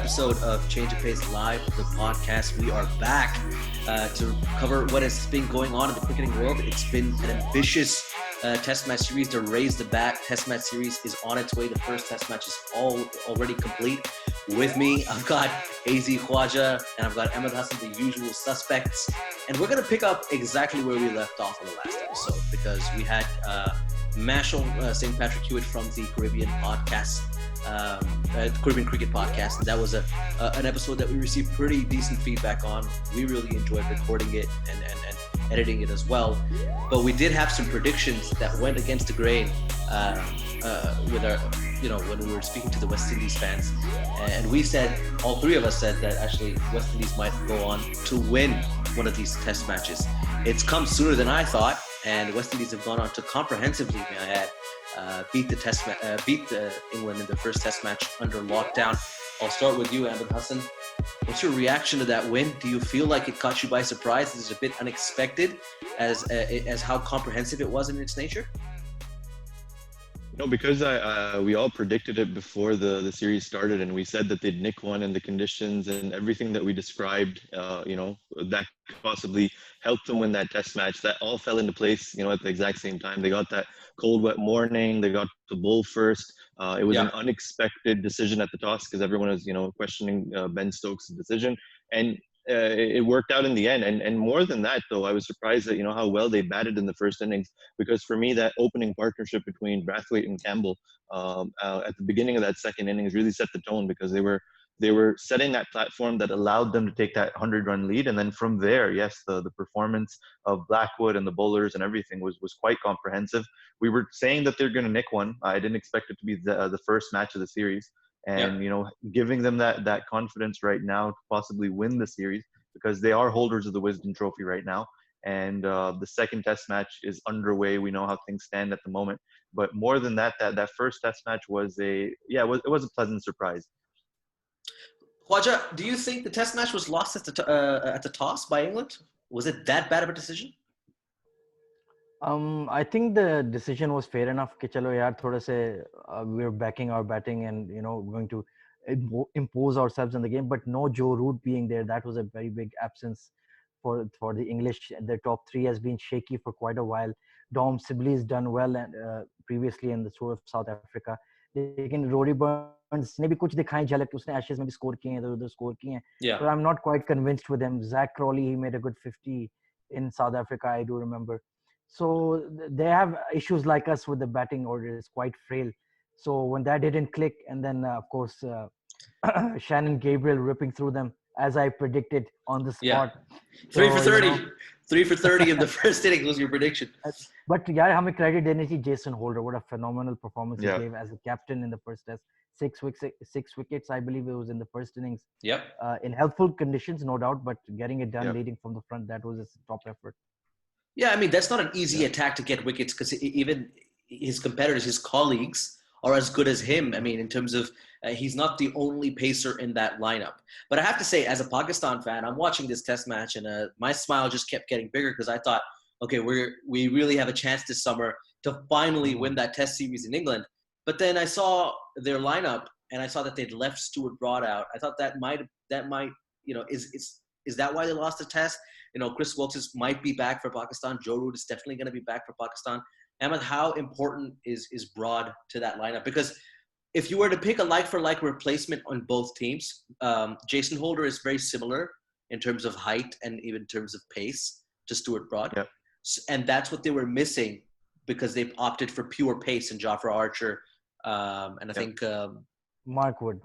episode of Change of Pace Live, the podcast. We are back to cover what has been going on in the cricketing world. It's been an ambitious test match series to raise the bat. Test match series is on its way. The first test match is already complete. With me, I've got AZ Khwaja and I've got Ahmed Hassan, the usual suspects. And we're going to pick up exactly where we left off on the last episode because we had Mashal St. Patrick Hewitt from the Caribbean podcast, Caribbean Cricket Podcast. And that was an episode that we received pretty decent feedback on. We really enjoyed recording it and editing it as well. But we did have some predictions that went against the grain with our, when we were speaking to the West Indies fans. And we said, all three of us said that actually West Indies might go on to win one of these test matches. It's come sooner than I thought, and West Indies have gone on to comprehensively, may I add, beat England in their first test match under lockdown. I'll start with you, Ahmed Hassan. What's your reaction to that win? Do you feel like it caught you by surprise? Is it a bit unexpected as how comprehensive it was in its nature? No, because we all predicted it before the series started, and we said that they'd nick one, and the conditions and everything that we described, that could possibly helped them win that test match. That all fell into place, at the exact same time. They got that cold, wet morning. They got to bowl first. It was an unexpected decision at the toss because everyone was, questioning Ben Stokes' decision, and it worked out in the end. And more than that, though, I was surprised at how well they batted in the first innings, because for me that opening partnership between Brathwaite and Campbell at the beginning of that second innings really set the tone, because they were setting that platform that allowed them to take that 100-run lead. And then from there, yes, the performance of Blackwood and the bowlers and everything was quite comprehensive. We were saying that they're going to nick one. I didn't expect it to be the first match of the series. And, giving them that confidence right now to possibly win the series, because they are holders of the Wisden Trophy right now. And the second test match is underway. We know how things stand at the moment. But more than that first test match was it was a pleasant surprise. Khwaja, do you think the test match was lost at the toss by England? Was it that bad of a decision? I think the decision was fair enough. कि चलो यार थोड़े से we're backing our batting and going to impose ourselves in the game. But no Joe Root being there, that was a very big absence for the English. Their top three has been shaky for quite a while. Dom Sibley's done well and previously in the tour of South Africa. लेकिन Rory Burns ने भी कुछ दिखाई झलक, उसने Ashes में भी score किए हैं, इधर-उधर score किए हैं. Yeah. But I'm not quite convinced with him. Zach Crawley, he made a good 50 in South Africa, I do remember. So they have issues like us with the batting order. It's quite frail. So when that didn't click, and then of course Shannon Gabriel ripping through them as I predicted on the spot. Yeah. 3 for 30. 3 for 30 in the first inning was your prediction. But yeah, हमें credit देनी चाहिए Jason Holder. What a phenomenal performance he gave as a captain in the first test. 6 wickets, I believe it was in the first innings. Yep. In helpful conditions, no doubt, but getting it done, leading from the front, that was his top effort. Yeah, I mean, that's not an easy attack to get wickets, because even his competitors, his colleagues, are as good as him. I mean, in terms of he's not the only pacer in that lineup. But I have to say, as a Pakistan fan, I'm watching this test match, and my smile just kept getting bigger, because I thought, okay, we really have a chance this summer to finally win that test series in England. But then I saw their lineup, and I saw that they'd left Stuart Broad out. I thought that might is that why they lost the test? Chris Wilkes might be back for Pakistan. Joe Root is definitely going to be back for Pakistan. Ahmed, how important is Broad to that lineup? Because if you were to pick a like-for-like replacement on both teams, Jason Holder is very similar in terms of height and even in terms of pace to Stuart Broad. Yep. And that's what they were missing, because they opted for pure pace in Jofra Archer and I think Mark Wood.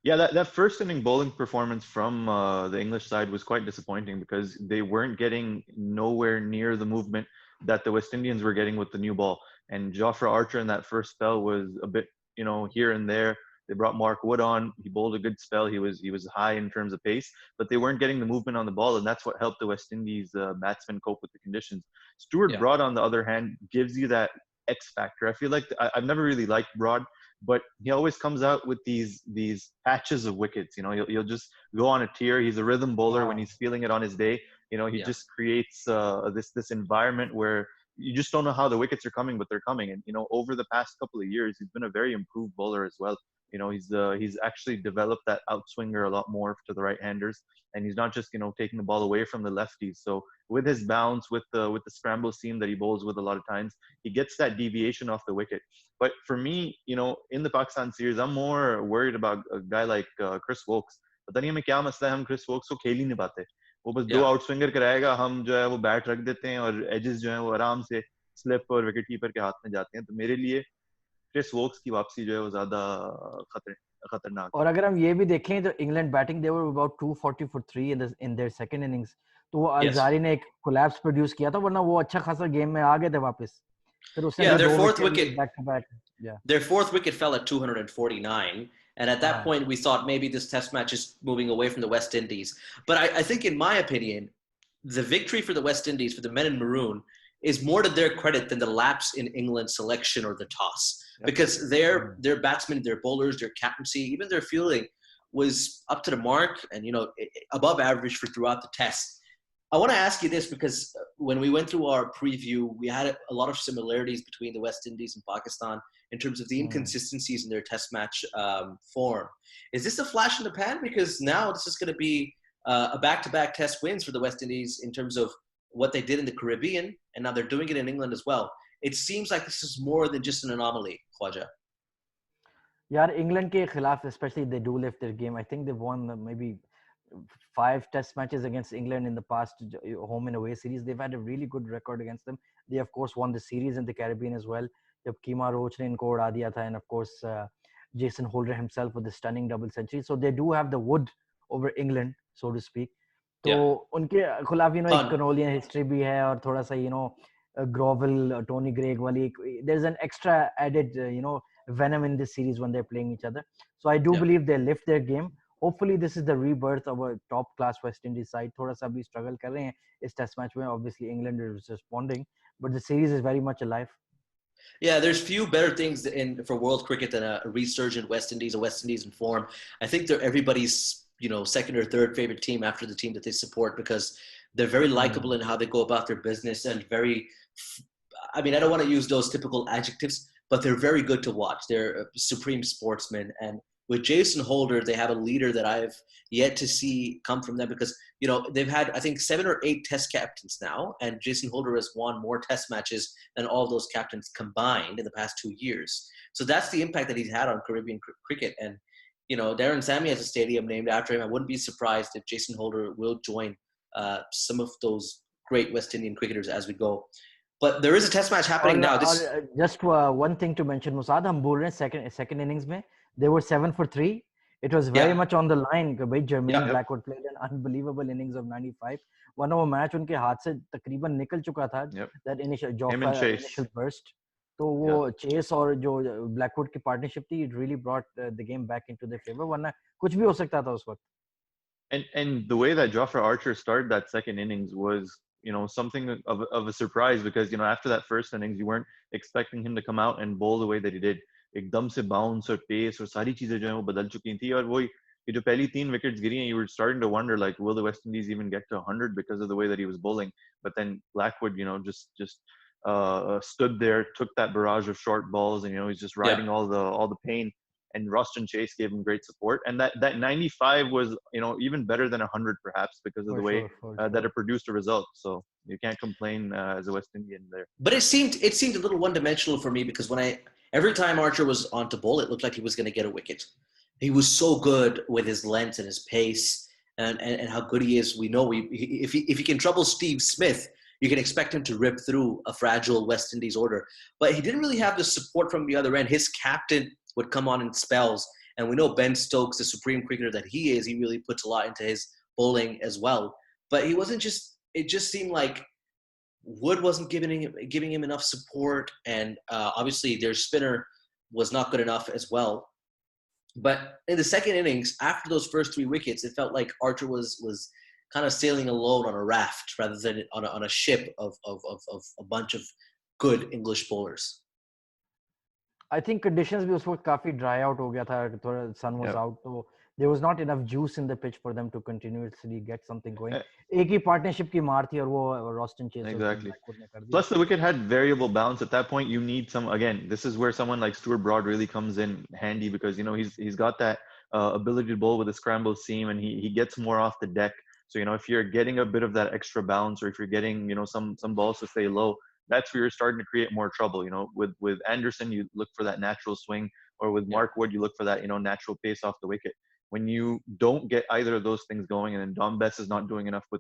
Yeah, that first inning bowling performance from the English side was quite disappointing, because they weren't getting nowhere near the movement that the West Indians were getting with the new ball. And Jofra Archer in that first spell was a bit, here and there. They brought Mark Wood on. He bowled a good spell. He was high in terms of pace, but they weren't getting the movement on the ball, and that's what helped the West Indies batsmen cope with the conditions. Stuart Broad, on the other hand, gives you that X factor. I feel like I've never really liked Broad, but he always comes out with these patches of wickets. He'll just go on a tear. He's a rhythm bowler when he's feeling it on his day. He just creates this environment where you just don't know how the wickets are coming, but they're coming. And over the past couple of years, he's been a very improved bowler as well. he's actually developed that outswinger a lot more to the right-handers, and he's not just taking the ball away from the lefties. So with his bounce, with the scramble seam that he bowls with a lot of times, he gets that deviation off the wicket. But for me, in the Pakistan series, I'm more worried about a guy like Chris Wokes. पता नहीं हमें क्या मसला है, हम Chris Woakes को खेल ही नहीं पाते. वो बस दो आउट स्विंगर कराएगा, हम जो है वो बैट रख देते हैं और एजेस जो है वो आराम से स्लिप और विकेट कीपर के हाथ में जाते हैं. तो मेरे लिए क्रिस वोक्स की वापसी जो है वो ज्यादा खतरनाक है. और अगर हम ये भी देखें तो England batting they were about 240 for 3 in their second innings. तो वो अलजारी ने एक कोलैप्स प्रोड्यूस किया था, वरना वो अच्छा खासा गेम में आ गए थे वापस. फिर उसने their दो fourth wicket wicket back to back. their fourth wicket fell at 249. And at that point, we thought maybe this test match is moving away from the West Indies. But I think, in my opinion, the victory for the West Indies, for the men in maroon, is more to their credit than the lapse in England's selection or the toss. Yep. Because their batsmen, their bowlers, their captaincy, even their fielding was up to the mark and, above average for throughout the test. I want to ask you this because when we went through our preview, we had a lot of similarities between the West Indies and Pakistan in terms of the inconsistencies in their test match form. Is this a flash in the pan? Because now this is going to be a back-to-back test wins for the West Indies in terms of what they did in the Caribbean, and now they're doing it in England as well. It seems like this is more than just an anomaly, Khwaja. Yeah, England ke khilaf, especially they do lift their game. I think they've won maybe 5 test matches against England in the past home and away series. They've had a really good record against them. They of course won the series in the Caribbean as well. Jab Kima Roach ne inko uda diya tha, and of course Jason Holder himself with a stunning double century. So they do have the wood over England, so to speak. तो उनके खिलाफ एक कनोलियन history भी है और थोड़ा सा grovel Tony Greig वाली there's an extra added venom in this series when they're playing each other. So I do believe they lift their game. Hopefully this is the rebirth of a top class West Indies side. थोड़ा सा भी struggle कर रहे हैं इस test match में. Obviously England is responding, but the series is very much alive. Yeah, there's few better things for world cricket than a resurgent West Indies, a West Indies in form. I think they're everybody's second or third favorite team after the team that they support because they're very likable in how they go about their business and I don't want to use those typical adjectives, but they're very good to watch. They're supreme sportsmen, and with Jason Holder, they have a leader that I've yet to see come from them because, they've had, I think, 7 or 8 test captains now, and Jason Holder has won more test matches than all those captains combined in the past 2 years. So that's the impact that he's had on Caribbean cricket. And, Darren Sammy has a stadium named after him. I wouldn't be surprised if Jason Holder will join some of those great West Indian cricketers as we go. But there is a test match happening now. Just one thing to mention, Musad, hum bol rahe hain second innings mein, they were 7 for 3. It was very much on the line. Jermaine Blackwood played an unbelievable innings of 95. One of the match उनके हाथ से तकरीबन निकल चुका था. That initial burst. तो वो chess और जो ब्लैकवुड की पार्टनरशिप थी, it really brought the game back into their favor. वरना कुछ भी हो सकता था उस वक्त. And the way that Jofra Archer started that second innings was, something of a surprise because, after that first innings, you weren't expecting him to come out and bowl the way that he did. एकदम से bounce और pace और सारी चीजें जो हैं वो बदल चुकी थी और वही ये जो पहली 3 wickets गिरी हैं, you were starting to wonder like, will the West Indies even get to 100 because of the way that he was bowling? But then Blackwood, just stood there, took that barrage of short balls, and he's just riding all the pain. And Roston Chase gave him great support, and that 95 was even better than 100 perhaps because of the way that it produced a result. So you can't complain as a West Indian there. But it seemed a little one-dimensional for me because every time Archer was on to bowl, it looked like he was going to get a wicket. He was so good with his length and his pace and how good he is. We know if he can trouble Steve Smith, you can expect him to rip through a fragile West Indies order. But he didn't really have the support from the other end. His captain would come on in spells. And we know Ben Stokes, the supreme cricketer that he is, he really puts a lot into his bowling as well. But he wasn't it just seemed like Wood wasn't giving him enough support. And obviously their spinner was not good enough as well. But in the second innings, after those first 3 wickets, it felt like Archer was kind of sailing alone on a raft rather than on a ship of a bunch of good English bowlers. I think conditions भी उस वक्त काफी dry out हो गया था, थोड़ा sun was out, तो there was not enough juice in the pitch for them to continuously get something going. एक ही partnership की मार थी और वो Roston Chase और Exactly. Blackwood ने कर दिया. Plus, the wicket had variable bounce. At that point, you need some. Again, this is where someone like Stuart Broad really comes in handy because he's got that ability to bowl with a scramble seam, and he gets more off the deck. So if you're getting a bit of that extra bounce, or if you're getting some balls to stay low, that's where you're starting to create more trouble. With Anderson, you look for that natural swing, or with Mark Wood, you look for that natural pace off the wicket. When you don't get either of those things going, and then Dom Bess is not doing enough in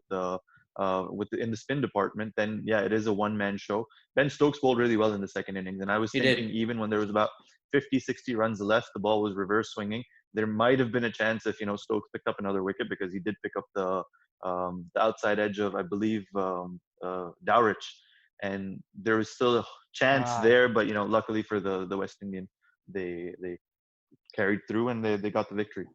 the spin department, then it is a one-man show. Ben Stokes bowled really well in the second innings, and I was thinking even when there was about 50-60 runs left, the ball was reverse swinging. There might have been a chance if Stokes picked up another wicket, because he did pick up the outside edge of, I believe, Dowrich, and there was still a chance there, but luckily for the West Indian, they carried through and they got the victory.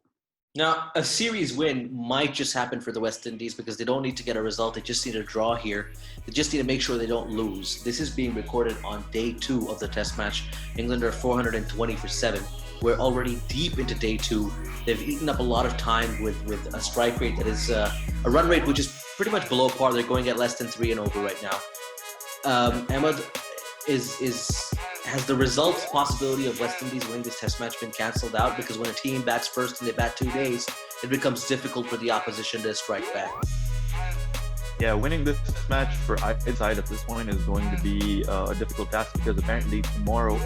Now, a series win might just happen for the West Indies because they don't need to get a result. They just need a draw here. They just need to make sure they don't lose. This is being recorded on day 2 of the test match. England are 420 for 7. We're already deep into day 2. They've eaten up a lot of time with a strike rate that is a run rate which is pretty much below par. They're going at less than 3 and over right now. Ahmed, has the result possibility of West Indies winning this test match been cancelled out? Because when a team bats first and they bat 2 days, it becomes difficult for the opposition to strike back. Yeah, winning this match for either side at this point is going to be a difficult task, because apparently tomorrow,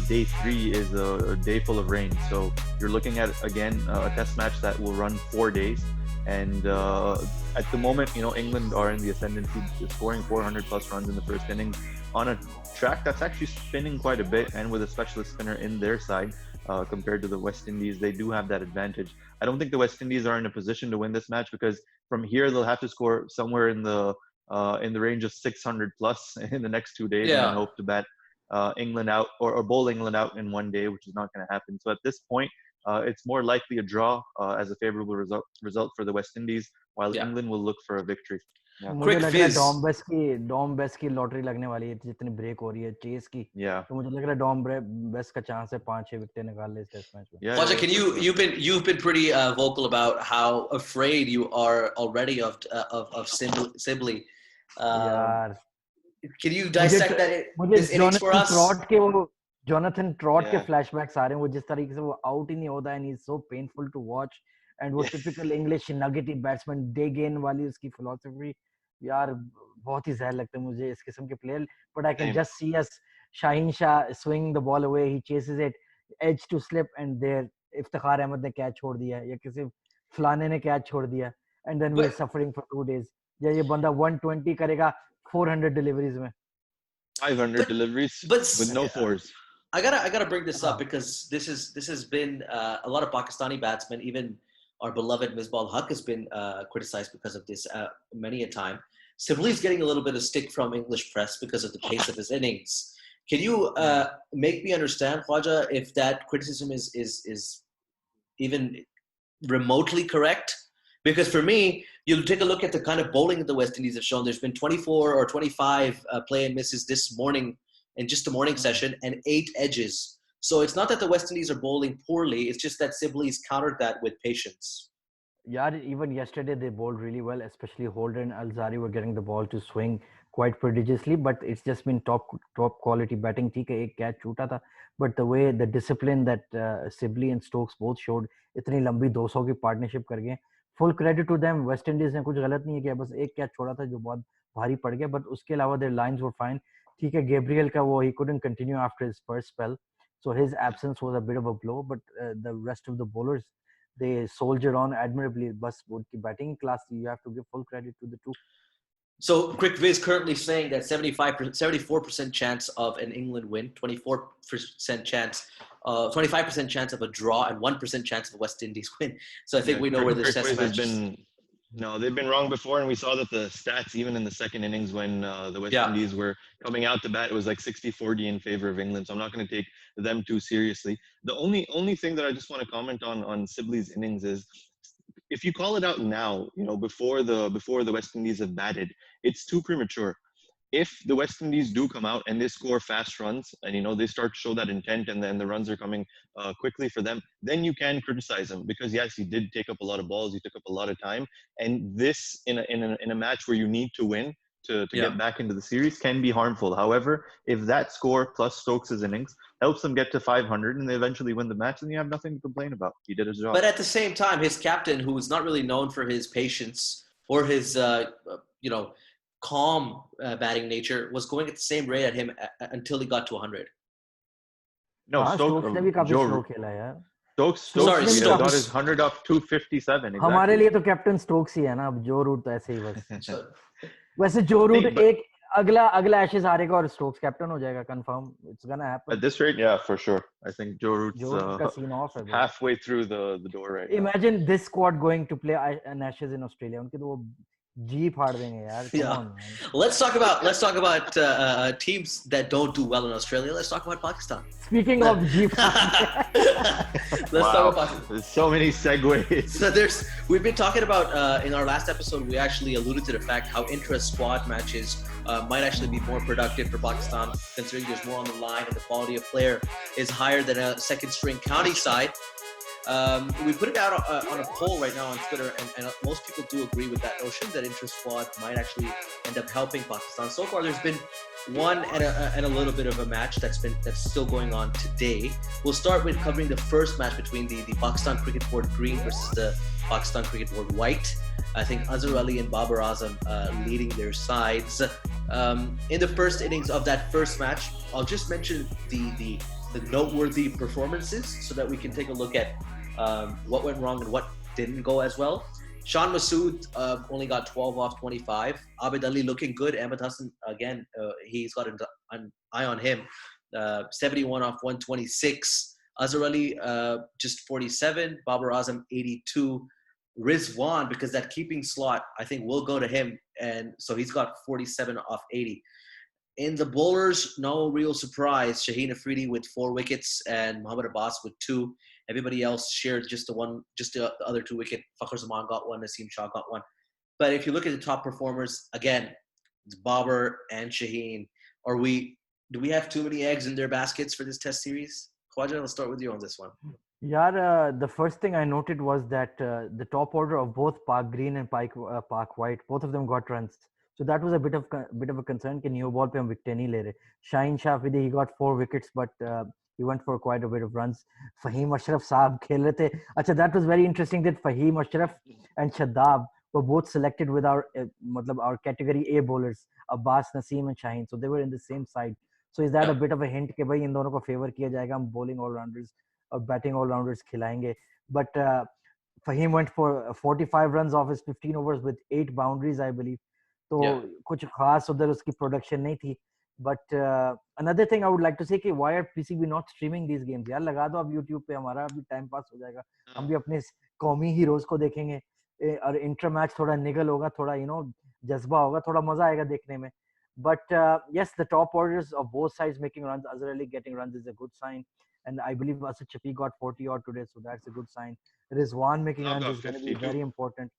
day 3, is a day full of rain. So you're looking at, again, a test match that will run 4 days. And at the moment, England are in the ascendancy, scoring 400 plus runs in the first innings on a track that's actually spinning quite a bit, and with a specialist spinner in their side compared to the West Indies. They do have that advantage. I don't think the West Indies are in a position to win this match, because from here they'll have to score somewhere in the range of 600 plus in the next 2 days, and then hope to bat England out or bowl England out in 1 day, which is not going to happen. So at this point, it's more likely a draw as a favorable result for the West Indies, while England will look for a victory. मुझे लग रहा है Dom base की lottery लगने वाली है, जितनी break हो रही है चेस की, तो मुझे लग रहा है डॉम बेस का चांस है 5-6 विकेट निकाल ले इस टेस्ट मैच में. Khwaja, you've been pretty vocal about how afraid you are already of Sibley. Can you dissect this innings for us? Jonathan Trott के flashbacks आ रहे हैं, वो जिस तरीके से वो आउट ही नहीं होता, and he's so painful to watch, and वो typical English nuggety batsman dig in वाली उसकी philosophy, यार बहुत ही जहर लगता है मुझे इस किस्म के player. But I can just see us Shaheen Shah swing the ball away, he chases it, edge to slip, and there Iftikhar Ahmed ने catch छोड़ दिया, या किसी फलाने ने catch छोड़ दिया, and then we're suffering for 2 days. या ये बंदा 120 करेगा 400 deliveries में, 500 deliveries with no fours. I gotta bring this up because this has been a lot of Pakistani batsmen, even our beloved Misbah Haq has been criticized because of this many a time. Sibley's getting a little bit of stick from English press because of the pace of his innings. Can you make me understand, Khwaja, if that criticism is even remotely correct? Because for me, you take a look at the kind of bowling that the West Indies have shown. There's been 24 or 25 play and misses this morning in just a morning session, and 8 edges. So it's not that the West Indies are bowling poorly. It's just that Sibley's countered that with patience. Yeah, even yesterday they bowled really well, especially Holder and Alzari were getting the ball to swing quite prodigiously, but it's just been top quality batting. ठीक है, एक catch छूटा था, but the way the discipline that Sibley and Stokes both showed, इतनी लंबी 200 की partnership कर गए, full credit to them. West Indies ने कुछ गलत नहीं किया, बस एक catch छोड़ा था जो बहुत भारी पड़ गया, but उसके अलावा their lines were fine. ठीक है, Gabriel का वो he couldn't continue after his first spell, so his absence was a bit of a blow, but the rest of the bowlers, they soldiered on admirably. Bas उनकी batting class, you have to give full credit to the two. So Quick Viz currently saying that 74% chance of an England win, 24% chance, 25% chance of a draw, and 1% chance of a West Indies win. So I think we know where this test match is. No, they've been wrong before, and we saw that the stats, even in the second innings when the West Indies were coming out to bat, it was like 60-40 in favor of England. So I'm not going to take them too seriously. The only thing that I just want to comment on Sibley's innings is, if you call it out now, before the West Indies have batted, it's too premature. if the West Indies do come out and they score fast runs and they start to show that intent and then the runs are coming quickly for them, then you can criticize him because yes, he did take up a lot of balls, he took up a lot of time, and this in a match where you need to win to Yeah. get back into the series can be harmful. However, if that score plus Stokes' innings helps them get to 500 and they eventually win the match, then you have nothing to complain about. He did his job. But at the same time, his captain, who is not really known for his patience or his, calm batting nature, was going at the same rate at him until he got to 100. No, हाँ Stokes ने भी काफी slow खेला यार. Stokes Sorry, got Stokes. his 100 up 257. Exactly. हमारे लिए तो captain Stokes ही है ना. अब जो रूट तो ऐसे ही बस. So, वैसे जो रूट नहीं, but- एक अगला एशेज हारेगा और स्टोक्स कैप्टन हो जाएगा confirm. It's gonna happen. At this rate, yeah, for sure. I think Joe Root's जो रूट का सीन ऑफ है. halfway through the door right now. Imagine this squad going to play an Ashes in Australia. उनके तो वो जी फाड़ देंगे यार. Come Yeah. on, man. let's talk about teams that don't do well in Australia. Let's talk about Pakistan. Speaking of ji Let's Wow. talk about Pakistan. There's so many segues. So we've been talking about in our last episode, we actually alluded to the fact how intra-squad matches might actually be more productive for Pakistan, considering there's more on the line and the quality of player is higher than a second-string county side. We put it out on a poll right now on Twitter, and most people do agree with that notion that inter-squad might actually end up helping Pakistan. So far, there's been one and a little bit of a match that's still going on today. We'll start with covering the first match between the Pakistan Cricket Board Green versus the Pakistan Cricket Board White. I think Azhar Ali and Babar Azam leading their sides. In the first innings of that first match, I'll just mention the noteworthy performances so that we can take a look at what went wrong and what didn't go as well. Shan Masood only got 12 off 25. Abid Ali looking good. Ahmed Hassan, again, he's got an eye on him. 71 off 126. Azhar Ali, just 47. Babar Azam, 82. Rizwan, because that keeping slot, I think, will go to him. And so he's got 47 off 80. In the bowlers, no real surprise. Shaheen Afridi with 4 wickets and Mohammad Abbas with 2. Everybody else shared just the other 2 wickets. Fakhar Zaman got 1, Naseem Shah got 1. But if you look at the top performers, again, it's Babar and Shaheen. Do we have too many eggs in their baskets for this test series? Khwaja, let's start with you on this one. Yaar, the first thing I noted was that the top order of both Park Green and Park White, both of them got runs. So that was a bit of a concern कि new ball पे हम wicket नहीं ले रहे. Shaheen Shah Afridi, he got 4 wickets, but he went for quite a bit of runs. Fahim Ashraf साहब खेल रहे थे. अच्छा, that was very interesting that Fahim Ashraf and Shadab were both selected with our category A bowlers, Abbas, Naseem and Shaheen. So they were in the same side. So is that a bit of a hint कि भाई इन दोनों को favor किया जाएगा, हम bowling all-rounders or batting all-rounders खिलाएंगे? But Fahim went for 45 runs off his 15 overs with 8 boundaries, I believe. तो कुछ खास उधर उसकी प्रोडक्शन नहीं थी. But another thing I would like to say कि why are PCB not streaming these games? यार लगा दो अब YouTube पे, हमारा भी टाइम पास हो जाएगा. हम भी अपने कौमी हीरोज को देखेंगे और इंटर मैच थोड़ा निगल होगा, थोड़ा जज्बा होगा, थोड़ा मजा आएगा देखने में. But yes, the top orders of both sides making runs. Azhar Ali getting runs is a good sign, and I believe Asad Shafi got 40 odd today, so that's a good sign. Rizwan making runs is going to be very important.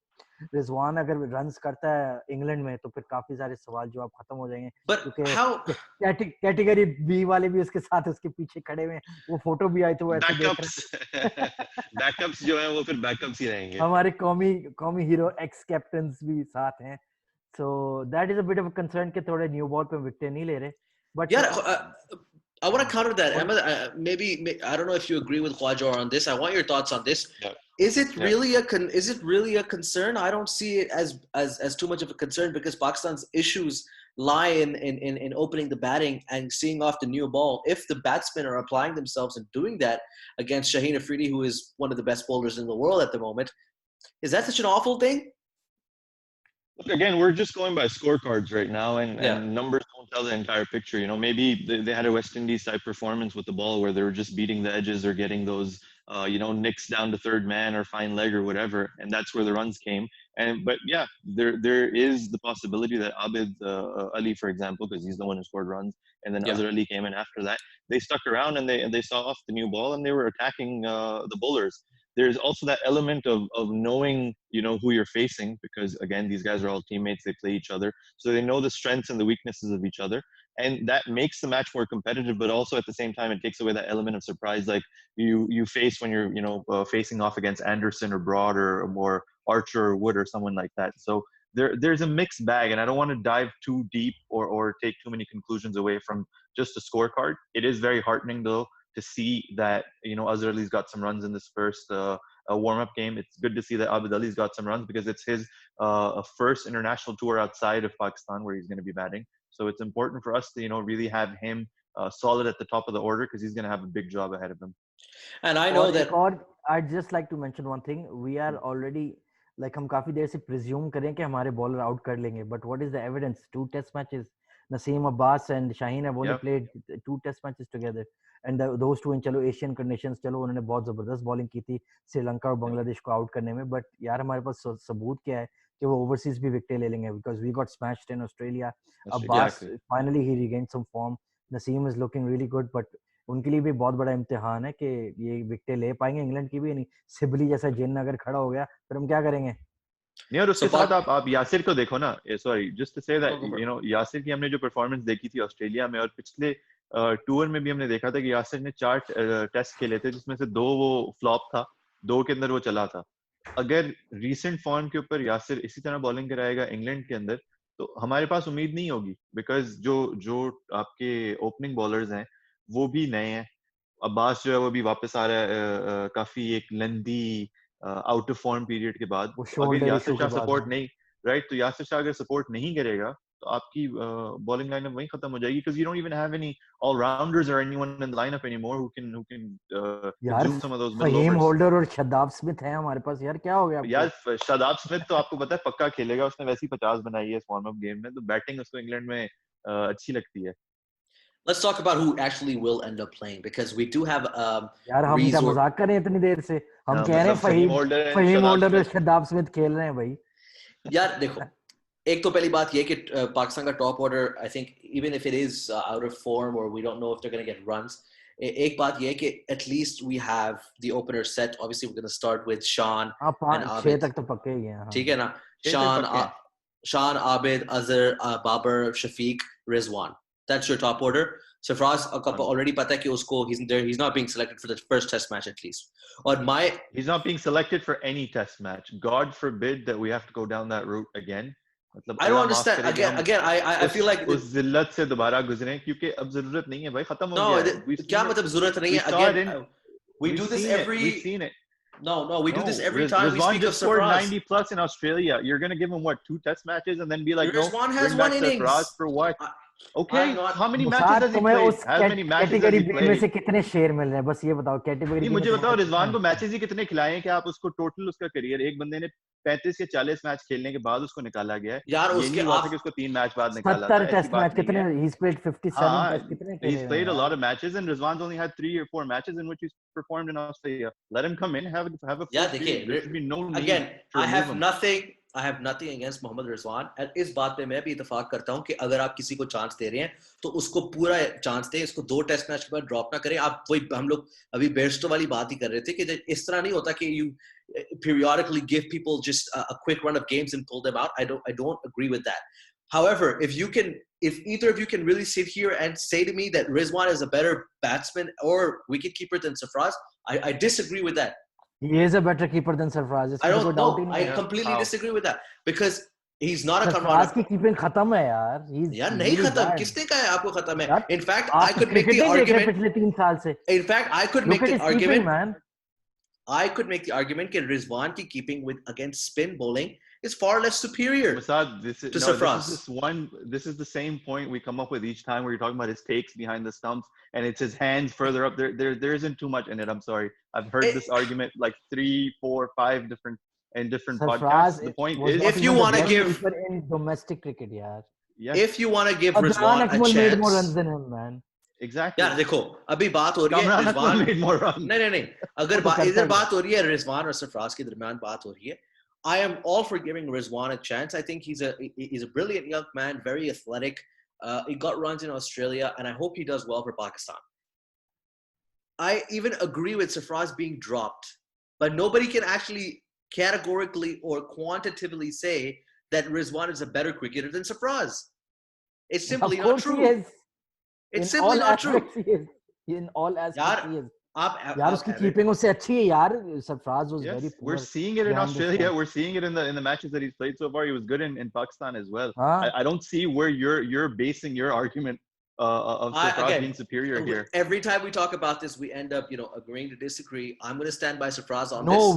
Rizwan अगर runs करता है England में तो फिर काफी सारे सवाल जवाब खत्म हो जाएंगे. क्योंकि कैटेगरी बी वाले भी उसके साथ उसके पीछे खड़े हुए हैं. वो फोटो भी आई तो वो ऐसे देख रहे हैं. बैकअप्स जो है वो फिर बैकअप्स ही रहेंगे. हमारे कौमी हीरो एक्स कैप्टन्स भी साथ हैं. So that is a bit of a concern कि थोड़े न्यू बॉल पे विकेट नहीं ले रहे. But I want to counter that. Emma, maybe I don't know if you agree with Khwaja on this. I want your thoughts on this. Yeah. Is it really a concern? I don't see it as too much of a concern because Pakistan's issues lie in opening the batting and seeing off the new ball. If the batsmen are applying themselves and doing that against Shaheen Afridi, who is one of the best bowlers in the world at the moment, is that such an awful thing? Look, again, we're just going by scorecards right now, and numbers don't tell the entire picture. Maybe they had a West Indies type performance with the ball where they were just beating the edges or getting those, nicks down to third man or fine leg or whatever, and that's where the runs came. But yeah, there is the possibility that Abid Ali, for example, because he's the one who scored runs, and then Azhar Ali came in after that. They stuck around and they saw off the new ball and they were attacking the bowlers. there's also that element of knowing, you know, who you're facing, because again, these guys are all teammates, they play each other, so they know the strengths and the weaknesses of each other, and that makes the match more competitive. But also at the same time, it takes away that element of surprise, like you face when you're, you know, facing off against Anderson or Broad or more Archer or Wood or someone like that. So there's a mixed bag, and I don't want to dive too deep or take too many conclusions away from just a scorecard. It is very heartening though to see that, you know, Azhar Ali's got some runs in this first warm-up game. It's good to see that Abid Ali's got some runs, because it's his first international tour outside of Pakistan where he's going to be batting. So it's important for us to, you know, really have him solid at the top of the order, because he's going to have a big job ahead of him. And I know that. I'd just like to mention one thing. We are already, like, हम काफी देर से presume करें कि हमारे bowler out कर लेंगे. But what is the evidence? 2 test matches. Naseem Abbas and Shaheen have only played 2 test matches together. And those two in चलो Asian conditions, चलो उन्होंने बहुत जबरदस्त bowling की थी श्रीलंका और बांग्लादेश को out करने में. But यार हमारे पास सबूत क्या है कि वो overseas भी विकेटें ले लेंगे, because we got smashed in Australia. Abbas finally he regained some form. Naseem is looking really good, but उनके लिए भी बहुत बड़ा इम्तिहान है कि ये विकेटें ले पाएंगे. इंग्लैंड की भी नहीं. सिबली जैसा जिन अगर खड़ा हो गया फिर हम क्या करेंगे? नहीं, और उसके साथ आप यासिर को देखो ना. Sorry, just to say that, you know, Yasir की हमने जो परफॉर्मेंस देखी थी ऑस्ट्रेलिया में, और पिछले टूर में भी हमने देखा था कि यासिर ने 4 टेस्ट खेले थे, जिसमें से 2 वो फ्लॉप था, 2 के अंदर वो चला था. अगर रीसेंट फॉर्म के ऊपर यासिर इसी तरह बॉलिंग कराएगा इंग्लैंड के अंदर, तो हमारे पास उम्मीद नहीं होगी, बिकॉज जो आपके ओपनिंग बॉलर्स हैं वो भी नए हैं. अब्बास जो है वो भी वापस आ रहा है काफी एक लेंदी आउट ऑफ फॉर्म पीरियड के बाद. अगर यासिर शाह सपोर्ट नहीं, राइट, तो यासिर शाह अगर सपोर्ट नहीं करेगा तो आपकी बॉलिंग लाइनअप वहीं खत्म हो जाएगी, because you don't even have any all-rounders or anyone in the lineup anymore who can consume some of those middle overs. Faheem Holder और शादाब स्मिथ है हमारे पास. यार क्या हो गया आपको? यार शादाब स्मिथ तो आपको पता है पक्का खेलेगा, उसने वैसी 50 बनाई है इस वार्म अप गेम में, तो बैटिंग उसको इंग्लैंड में अच्छी लगती है. Let's talk about who actually will end up playing, because we do have यार हम क्या मजाक कर रहे हैं इतनी देर से? हम कह रहे हैं फहीम होल्डर और शादाब स्मिथ खेल रहे हैं भाई. यार देखो, एक तो पहली बात ये कि पाकिस्तान का top order, I think even if it is out of form और we don't know if they are gonna get runs, एक बात ये है कि at least we have the opener set. Obviously we are gonna start with Shan and Abid. 6 तक तो पक्के ही हैं. ठीक है ना? शान, Abid, Azhar, Babar, Shafiq, Rizwan. That's your top order. Sarfaraz already pata hai ki usko he's not being selected for the first test match at least. Or he's not being selected for any test match. God forbid that we have to go down that route again. I don't understand. Again, I feel like उस जिल्लत से दोबारा गुजरे, क्योंकि अब जरूरत नहीं है भाई, खत्म हो गया है. क्या मतलब जरूरत नहीं है? Again, we do this every. We've seen it. No, we do this every time we speak of Sarfaraz. 90 plus in Australia. You're going to give him what, 2 test matches and then be like, Rizwan has 1 innings. Sarfaraz for what? Okay, how many matches has he played? How many matches has he played? में से कितने share मिल रहे हैं? बस ये बताओ category. मुझे बताओ रिजवान को मैचेस ही कितने खिलाए हैं कि आप उसको टोटल उसका करियर, एक बंदे ने 35 या 40 मैच खेलने के बाद उसको निकाला गया है. यार उसके बाद कि उसको 3 मैच बाद निकाला. 70 टेस्ट मैच कितने? He's played 57 टेस्ट कितने? He's played a lot of matches and Rizwan's only had 3 or 4 matches in which he's performed in Australia. Let him come in, have a yeah, देखिए, there should be no need. Again, I have nothing against Mohammad Rizwan. इस बात पे मैं भी इत्तेफाक करता हूँ कि अगर आप किसी को चांस दे रहे हैं तो उसको पूरा चांस दें, इसको 2 टेस्ट मैच के बाद ड्रॉप ना करें. आप वही हम लोग अभी बेयरस्टो वाली बात ही कर रहे थे कि इस तरह नहीं होता कि you periodically give people just a quick run of games and pull them out. I don't agree with that. However, if either of you can really sit here and say to me that Rizwan is a better batsman or wicketkeeper than Sarfaraz, I disagree with that. He is a better keeper than Sarfaraz. I don't know. I completely disagree with that because he's not a commander. Sarfaraz की keeping खत्म है यार. यार नहीं खत्म. किसने कहा है आपको खत्म है? In fact, I could make the argument. पिछले 3 साल से. In fact, I could make the argument. I could make the argument that Rizwan ki keeping with against spin bowling is far less superior to Sarfaraz. This is the same point we come up with each time where you're talking about his takes behind the stumps and it's his hands further up. There isn't too much in it. I'm sorry. I've heard this argument like 3, 4, 5 different podcasts. The point is, if you want to give in domestic cricket, yeah. If you want to give Rizwan a chance, made more runs than him, man. Exactly. यार देखो अभी बात हो रही है रिजवान नहीं अगर इधर बात हो रही है रिजवान और सरफराज के दरमियान बात हो रही है. I am all for giving Rizwan a chance. I think he's a brilliant young man, very athletic. He got runs in Australia, and I hope he does well for Pakistan. I even agree with Sarfaraz being dropped but nobody can actually categorically or quantitatively say that Rizwan is a better cricketer than Sarfaraz. It's simply not true. He is. It's In simply all not true. aspects, he is. In all aspects, he is. यार उसकी keeping उससे अच्छी है यार. Sarfaraz was very poor. We're seeing it in Australia. We're seeing it in the matches that he's played so far. He was good in Pakistan as well. I don't see where you're basing your argument of Sarfaraz being superior here. Every time we talk about this, we end up, agreeing to disagree. I'm going to stand by Sarfaraz on this. No,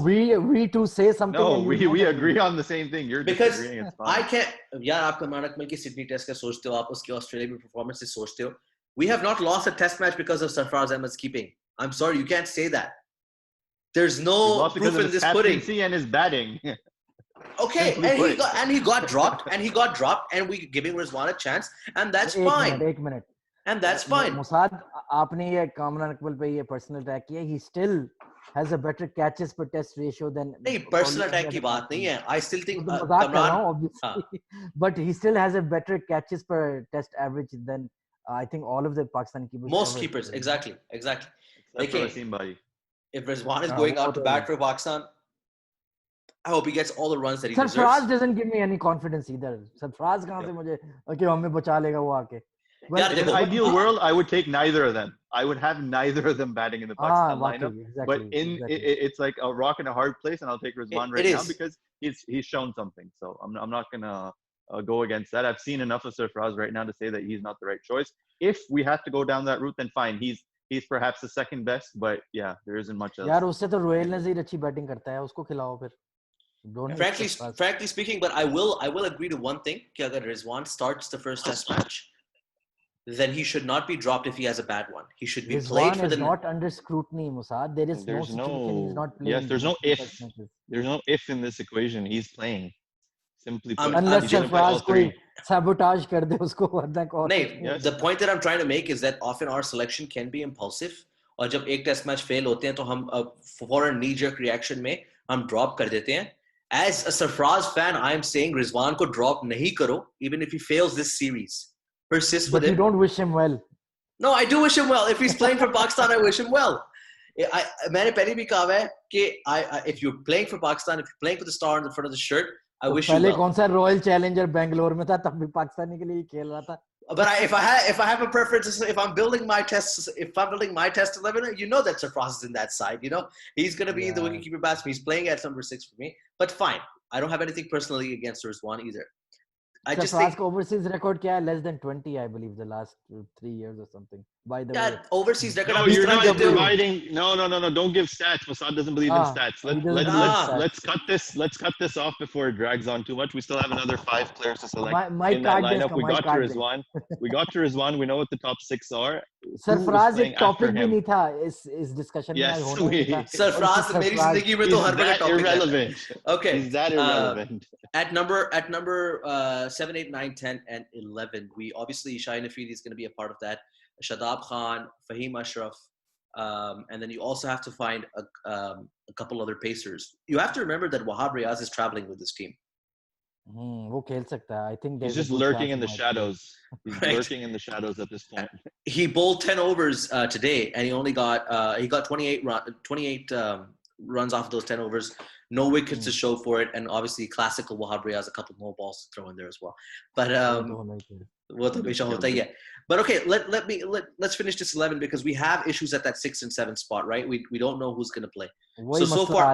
we two say something. No, we agree on the same thing. You're because disagreeing. It's fine. I can't. यार आप कर्नाटक में की Sydney test का सोचते हो, आप उसकी Australia में परफॉर्मेंस से सोचते हो. We have not lost a test match because of Sarfaraz Ahmed's keeping. I'm sorry, you can't say that. There's no proof in this pudding. And his batting. Okay, and he got dropped, and we giving Rizwan a chance, and that's fine. एक minute. And that's fine. Mossad, आपने ये कामरान अकमल पे ये personal attack किया. He still has a better catches per test ratio than. नहीं, personal attack की बात नहीं है. I still think मजाक कर रहा हूँ, obviously, but he still has a better catches per test average than I think all of the Pakistan keepers. Most keepers, exactly. Okay. If Rizwan is going out to bat for Pakistan, I hope he gets all the runs that he deserves. Sarfaraz doesn't give me any confidence either. Sarfaraz कहाँ से मुझे कि हमें बचा लेगा वो आके. In an ideal world, I would take neither of them. I would have neither of them batting in the Pakistan lineup. Exactly, but it's like a rock in a hard place, and I'll take Rizwan now because he's shown something. So I'm not gonna go against that. I've seen enough of Sarfaraz right now to say that he's not the right choice. If we have to go down that route, then fine. He's perhaps the second best, but yeah, there isn't much else. यार उससे तो royal नज़ीर अच्छी batting करता है, उसको खिलाओ फिर. Frankly speaking, but I will agree to one thing. कि अगर Rizwan starts the first test match, then he should not be dropped if he has a bad one. He should be played for the. Rizwan is not under scrutiny, Musad. There is no situation he's not playing. Yes, there's no if. There's no if in this equation. He's playing. Simply put, unless Sarfaraz कोई sabotage कर दे उसको वरना को. नहीं, the point that I'm trying to make is that often our selection can be impulsive. और जब एक test match fail होते हैं तो हम for a knee jerk reaction में हम drop कर देते हैं. As a Sarfaraz fan, I am saying Rizwan को drop नहीं करो, even if he fails this series. Persist with him. But you don't wish him well. No, I do wish him well. If he's playing for Pakistan, I wish him well. मैंने पहले भी कहा है कि if you're playing for Pakistan, if you're playing for the star on the front of the shirt, I wish you well. पहले कौन सा royal challenger Bangalore में था तब भी पाकिस्तानी के लिए ही खेल रहा था. But if I have a preference, if I'm building my test 11, you know that Sarfaraz is in that side. He's going to be the wicketkeeper batsman. He's playing at number 6 for me. But fine, I don't have anything personally against Rizwan either. I just think overseas record kya hai? Less than 20, I believe, the last 3 years or something. By the way, overseas record. No, you're not providing. No. Don't give stats. Mossad doesn't believe in stats. Let's cut this. Let's cut this off before it drags on too much. We still have another 5 players to select in that lineup. We got to Rizwan. We know what the top 6 are. Sarfaraz एक topic भी नहीं था इस discussion में. Yes, Sarfaraz मेरी जिंदगी में तो हर जगह topic irrelevant. Okay, is that irrelevant? At number 7, 8, 9, 10, and 11, we obviously Shaheen Afreedi is going to be a part of that. Shadab Khan, Fahim Ashraf, and then you also have to find a couple other pacers. You have to remember that Wahab Riaz is traveling with this team. वो खेल सकता है. I think he's just lurking in the shadows. He's lurking in the shadows at this point. He bowled 10 overs today, and he only got 28 runs off of those 10 overs. No wickets to show for it, and obviously classical Wahab Riaz, a couple more balls to throw in there as well. But But okay, let's finish this 11 because we have issues at that 6 and 7 spot, right? We don't know who's going to play. So far,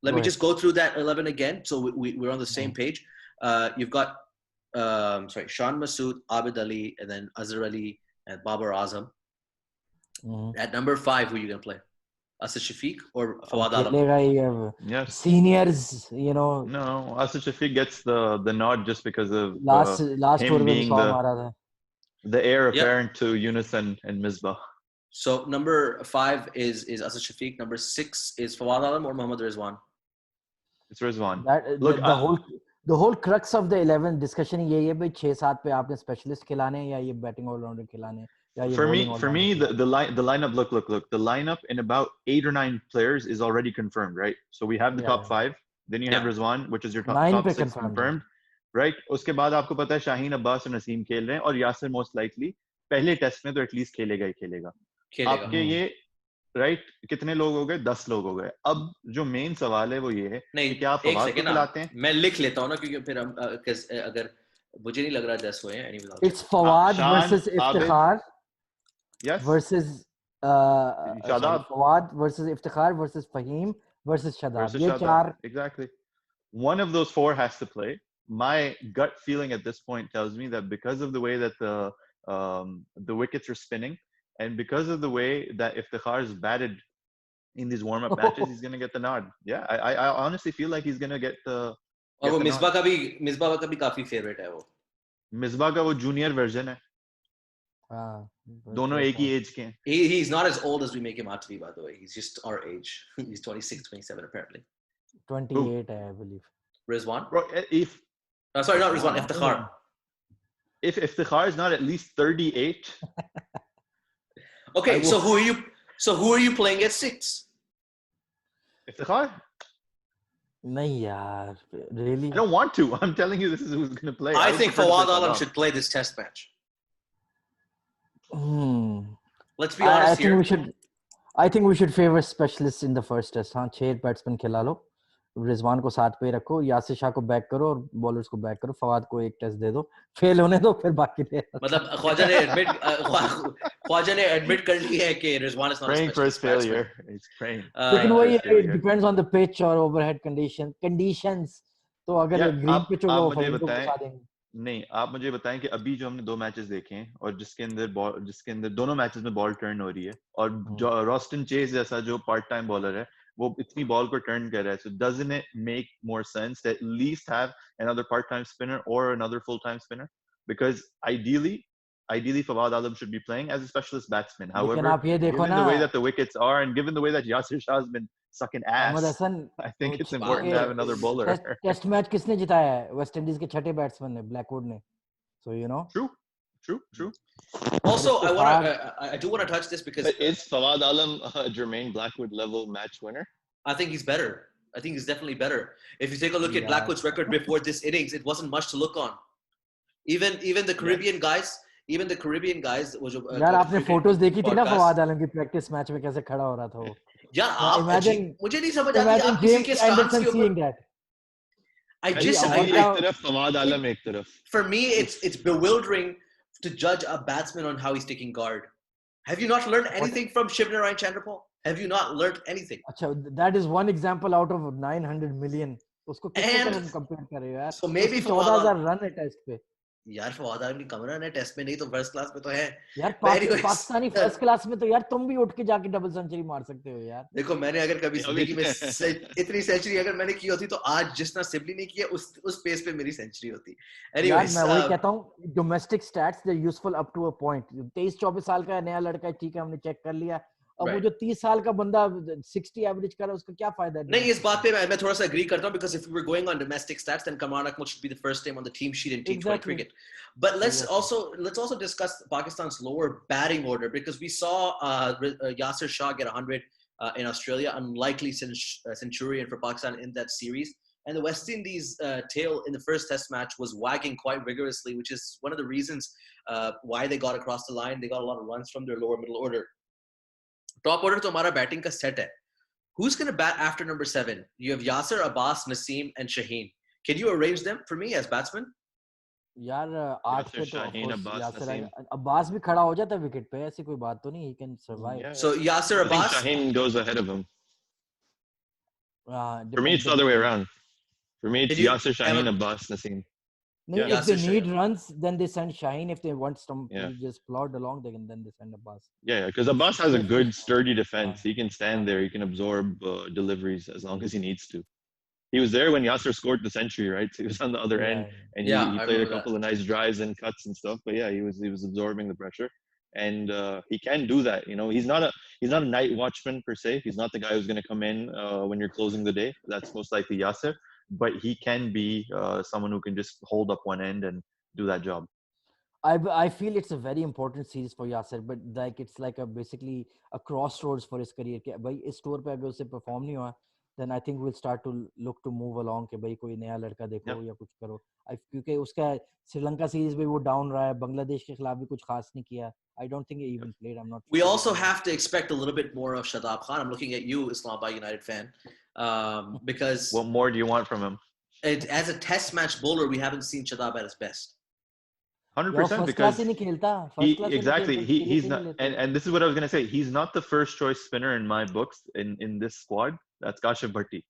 let me just go through that 11 again, so we're on the same page. You've got Shan Masood, Abid Ali, and then Azhar Ali and Babar Azam. At number 5, who are you going to play? Asad Shafiq or Fawad Alam? Yes. Seniors, No, Asad Shafiq gets the nod just because of last him being the heir apparent to Yunus and Misbah. So number 5 is Asad Shafiq. Number 6 is Fawad Alam or Mohammad Rizwan? It's Rizwan. Look, the whole crux of the 11 discussion is ये भाई 6-7 पे आपने specialist खिलाने हैं या ये batting all rounder खिलाने हैं. For me, the lineup. Look. The lineup in about 8 or 9 players is already confirmed, right? So we have the top 5. Then you have Rizwan, which is your top 6 confirmed, right? उसके बाद आपको पता है शाहीन अब्बास और नसीम खेल रहे हैं और यासिर most likely पहले टेस्ट में तो at least खेलेगा ही खेलेगा. आपके ये राइट कितने लोग हो गए 10 लोग हो गए अब जो मेन सवाल है वो ये है नहीं कि क्या आप एक फवाद को सेकंड ना खिलाते हैं मैं लिख लेता हूँ ना क्योंकि फिर हम अगर मुझे नहीं लग रहा 10 हुए हैं एनीवेज It's Fawad शान versus Abid Iftikhar yes versus sorry, Shadab Fawad versus Iftikhar versus Fahim versus Shadab. versus ये शादाब चार exactly one of those four has to play. My gut feeling at this point tells me that because of the way that the wickets are spinning, and because of the way that Iftikhar is batted in these warm-up matches, he's gonna get the nod. Yeah, I honestly feel like he's gonna get the और वो nod. Misbah का भी काफी favourite है वो मिसबा का वो junior version है हाँ, दोनों एक ही एज के हैं he's not as old as we make him out to be by the way he's just our age he's 26 27 apparently 28 I believe. Rizwan bro if sorry not Rizwan हाँ, Iftikhar if Iftikhar is not at least 38 okay so who are you playing at 6 Iftikhar नहीं यार, really? I don't want to. I'm telling you, this is who's going to play. I would think prefer to play Fawad Alam Shadab. should play this test match Hmm. let's be honest I think here we should. I think we should favor specialists in the first test. हाँ, 6 batsman खिला लो, रिजवान को साथ पे रखो, यासिर शाह को back करो और bowlers को बैक करो, फवाद को एक टेस्ट दे दो, फेल होने दो, फिर बाकी ले मतलब ख्वाजा ने एडमिट कर लिया है कि Rizwan is not Praying for his failure. He's praying. लेकिन for वही his है, it failure. depends on the pitch और overhead conditions. तो अगर ग्रीन पिच होगा वो फहीम को घुसा देंगे. नहीं आप मुझे बताएं कि अभी जो हमने 2 मैचेस देखे हैं और जिसके अंदर दोनों मैचेस में बॉल टर्न हो रही है और जो रॉस्टन चेज जैसा जो पार्ट टाइम बॉलर है वो इतनी बॉल को टर्न कर रहा है, so doesn't it make more sense to at least have another part-time spinner or another full-time spinner? Because ideally Fawad Alam should be playing as a specialist batsman. However, given the way that the wickets are and given the way that Yasir Shah has been sucking Ahmad ass, Hasan, I think it's important to have another bowler. Test match किसने जिताया है? West Indies के छठे batsman ने, Blackwood ने. So you know. True. Also, I do want to touch this because but is Fawad Alam a Jermaine Blackwood level match winner? I think he's better. I think he's definitely better. If you take a look at Blackwood's record before this innings, it wasn't much to look on. Even the Caribbean guys, वो जो यार आपने photos देखी थी ना फवाद आलम की practice match में कैसे खड़ा हो रहा था वो. यार आप मुझे नहीं समझ आती आप किसी के स्टांस के ऊपर. I just एक तरफ फवाद आलम एक तरफ. For me it's bewildering to judge a batsman on how he's taking guard. Have you not learned anything from Shivnarine Chandrapal? Have you not learned anything? अच्छा, that is one example out of 900 million. उसको किससे तुम compare कर रहे हो यार? So maybe 14,000 run है test पे. यार फवाद आलम की कम रन है टेस्ट में, नहीं तो फर्स्ट क्लास में तो है यार. पाकिस्तानी फर्स्ट क्लास में तो यार तुम भी उठ के जाके डबल सेंचुरी मार सकते हो यार. देखो मैंने अगर कभी जिंदगी में इतनी सेंचुरी अगर मैंने की होती तो आज जितना सिबली ने किया उस पेस पे मेरी सेंचुरी होती. यार मैं वही कहता हूँ, domestic stats they useful up to a point. 23-24 साल का नया लड़का है, ठीक है, हमने चेक कर लिया. अब वो जो 30 साल का बंदा 60 एवरेज कर रहा है, उसका क्या फायदा है? नहीं, इस बात पे मैं थोड़ा सा एग्री करता हूं, because if we were going on domestic stats, then Kamran Akmal should be the first name on the team sheet in T20 cricket. But let's also discuss Pakistan's lower batting order, because we saw Yasir Shah get 100 in Australia, unlikely centurion for Pakistan in that series. And the West Indies tail in the first test match was wagging quite vigorously, which is one of the reasons why they got across the line. They got a lot of runs from their lower middle order. Top order to हमारा batting का set है. Who's going to bat after number 7? You have Yasir, Abbas, Naseem, and Shaheen. Can you arrange them for me as batsmen? यार 8 पे तो यासिर, अब्बास भी खड़ा हो जाता है विकेट पे, ऐसी कोई बात तो नहीं. He can survive. So Yasir, Abbas. Shaheen goes ahead of him. For me, it's the other way around. For me, it's Yasir, Shaheen, Abbas, Naseem. No, if they need runs, then they send Shaheen. If they want some just plod along, then they send Abbas. Yeah, because Abbas has a good, sturdy defense. He can stand there. He can absorb deliveries as long as he needs to. He was there when Yasir scored the century, right? So he was on the other end, and he played a couple of nice drives and cuts and stuff. But yeah, he was absorbing the pressure, and he can do that. You know, he's not a night watchman per se. He's not the guy who's going to come in when you're closing the day. That's most likely Yasir. But he can be someone who can just hold up one end and do that job. I feel it's a very important series for Yasir, but like it's like basically a crossroads for his career. कि भाई इस tour पे अगर उसे perform नहीं हुआ then I think we'll start to look to move along कि भाई कोई नया लड़का देखो Yep. या कुछ करो. क्योंकि उसका श्रीलंका सीरीज में वो डाउन रहा है, बांग्लादेश के खिलाफ भी कुछ खास नहीं किया. I don't think he even played. I'm not We sure. also have to expect a little bit more of Shadab Khan. I'm looking at you, Islamabad United fan, because What more do you want from him? as a test match bowler, we haven't seen Shadab at his best. 100%, first class he because नहीं खेलता, he first class ही नहीं exactly खेलता, तो he's क्यों not, नहीं लेते? and this is what I was gonna say. He's not the first choice spinner in my books in this squad. That's Kashif Bhatti.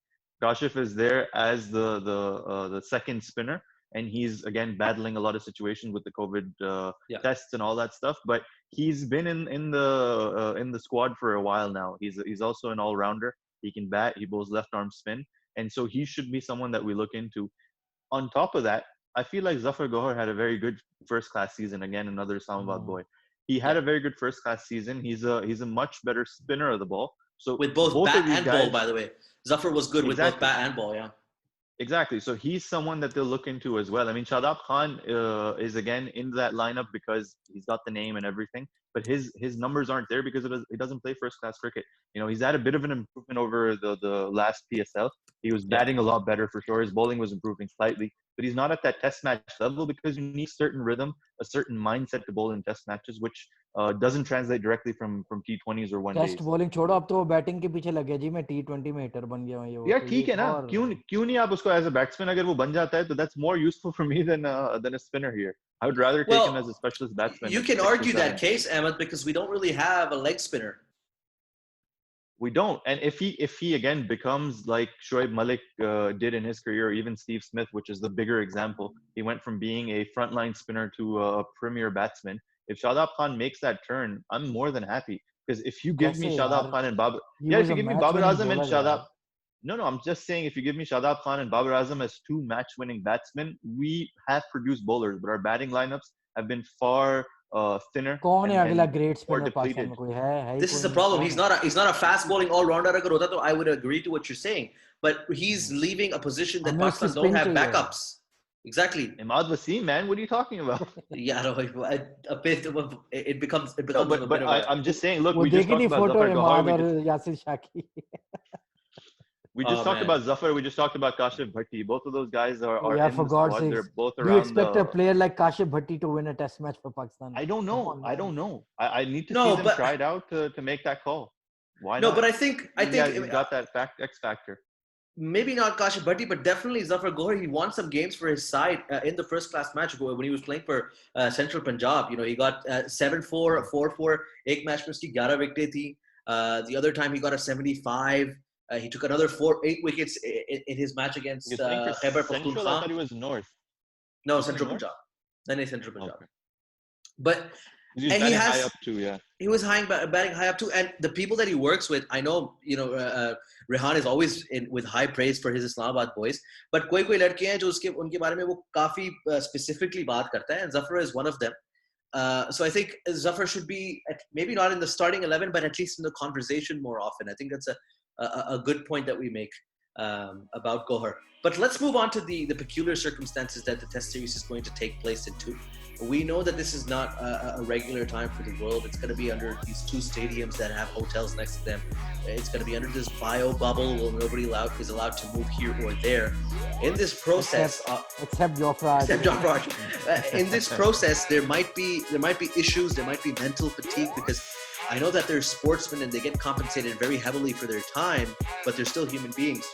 Kashif is there as the second spinner, and he's again battling a lot of situations with the COVID Yeah. tests and all that stuff. But he's been in the squad for a while now. He's also an all rounder. He can bat. He bowls left arm spin, and so he should be someone that we look into. On top of that, I feel like Zafar Gohar had a very good first class season. Again, another Islamabad boy. He had a very good first class season. He's a much better spinner of the ball. So With both of bat these and ball, guys, by the way. Zafar was good with both exactly, bat and ball, yeah. exactly. So he's someone that they'll look into as well. I mean, Shadab Khan is again in that lineup because he's got the name and everything, but his numbers aren't there because he doesn't play first class cricket. You know, he's had a bit of an improvement over the last PSL. He was batting a lot better for sure. His bowling was improving slightly, but he's not at that test match level because you need certain rhythm, a certain mindset to bowl in test matches, which doesn't translate directly from T20s or one test days. Bowling छोड़ो, अब तो वो batting के पीछे लगे जी, मैं T20 में heater बन गया हूँ ये वो. यार तो ये ठीक है एक ना, और क्यों नहीं आप उसको एज अ बैट्समैन अगर वो बन जाता है तो that's more useful for me than a spinner here. I would rather take him as Well, a specialist batsman you at can 6 or argue that 7. case, Ahmed, because we don't really have a leg spinner. We don't. And if he again becomes like Shoaib Malik did in his career, or even Steve Smith, which is the bigger example, he went from being a frontline spinner to a premier batsman. If Shadab Khan makes that turn, I'm more than happy. Because if you give me कैसे Shadab यार, Khan and Babar, he yeah, was if you a give me match Babar winning Azam and bowler Shadab, यार. no, I'm just saying if you give me Shadab Khan and Babar Azam as two match-winning batsmen, we have produced bowlers, but our batting lineups have been far thinner कौन है अगला and great more spinner Pakistan depleted. में? कोई है ही This is कोई the नहीं है, problem. कौन है? He's not a fast bowling all rounder. अगर होता तो I would agree to what you're saying, but he's leaving a position that हमें उसकी Pakistan don't स्पिन have चाहिए. backups. Exactly. Imad Wasim, man, what are you talking about? Yeah, no, a bit. It becomes No, a but bit of a. I'm just saying. Look, वो we just देखी talked नहीं about photo Zafar Gohar. Imad और यासिर शाह की? We just Oh talked man. about Zafar. We just talked about Kashif Bhatti. Both of those guys Oh are yeah, in for the God's squad. sakes. They're both Do you around expect a the. player like Kashif Bhatti to win a test match for Pakistan? I don't Come know. on, I man. don't know. I need to see No, them but tried out to make that call. Why no, not? but I think He's got that X factor. maybe not Kashif Bhatti, but definitely Zafar Gohar. He won some games for his side in the first class match when he was playing for Central Punjab. You know, he got 7-4, 4-4, एक match में उसकी 11 wicket थी. The other time he got a 75. He took another 8 wickets in his match against You're saying for Khyber Central? I Pakhtunkhwa. thought he was North. No, Was he Central North? Punjab. Then Central Punjab. Okay. But He's and he batting high has up too. Yeah. he was batting high up too, and the people that he works with, I know, Rehan is always with high praise for his Islamabad boys, but कोई लड़के हैं जो उनके बारे में वो काफी specifically बात करता है, and Zafar is one of them. So I think Zafar should be maybe not in the starting 11, but at least in the conversation more often. I think that's a good point that we make about Gohar. But let's move on to the peculiar circumstances that the Test series is going to take place into. We know that this is not a regular time for the world. It's going to be under these two stadiums that have hotels next to them. It's going to be under this bio bubble where nobody is allowed to move here or there. In this process, except Jofra. In this process, there might be issues. There might be mental fatigue because I know that they're sportsmen and they get compensated very heavily for their time, but they're still human beings.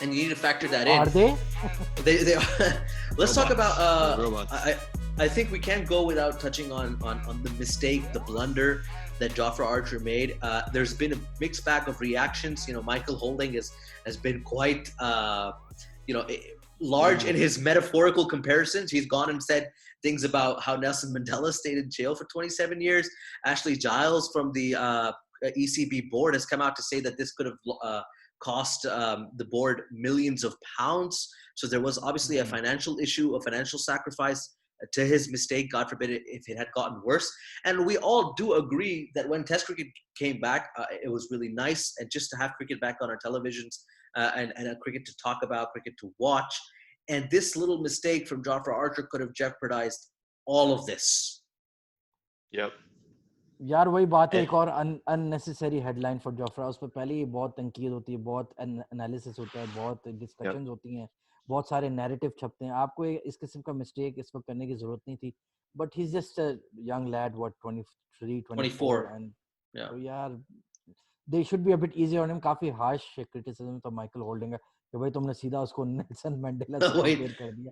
And you need to factor that in. Are they? They are. Let's talk about. Robots. I think we can't go without touching on the mistake, the blunder that Jofra Archer made. There's been a mixed bag of reactions. You know, Michael Holding has been quite, large in his metaphorical comparisons. He's gone and said things about how Nelson Mandela stayed in jail for 27 years. Ashley Giles from the ECB board has come out to say that this could have cost the board millions of pounds. So there was obviously a financial issue, a financial sacrifice to his mistake, God forbid if it had gotten worse. And we all do agree that when Test cricket came back, it was really nice, and just to have cricket back on our televisions and a cricket to talk about, cricket to watch. And this little mistake from Jofra Archer could have jeopardized all of this. Yep. यार वही बात है, And एक और unnecessary headline for Jofra. उस पर पहले ही बहुत तनकीद होती है, बहुत एनालिसिस होता है, बहुत yep. डिस्कशंस होती हैं, बहुत सारे नैरेटिव छपते हैं। आपको इस किस्म का मिस्टेक इस वक्त करने की जरूरत नहीं थी, but he is just a young lead, what 23 24, 24. And Yeah. तो यार they should be a bit easy on him. काफी हार्श क्रिटिसिज्म तो माइकल होल्डिंग का कि भाई तुमने सीधा उसको नेल्सन मंडेला से Wait. कंपेयर कर दिया।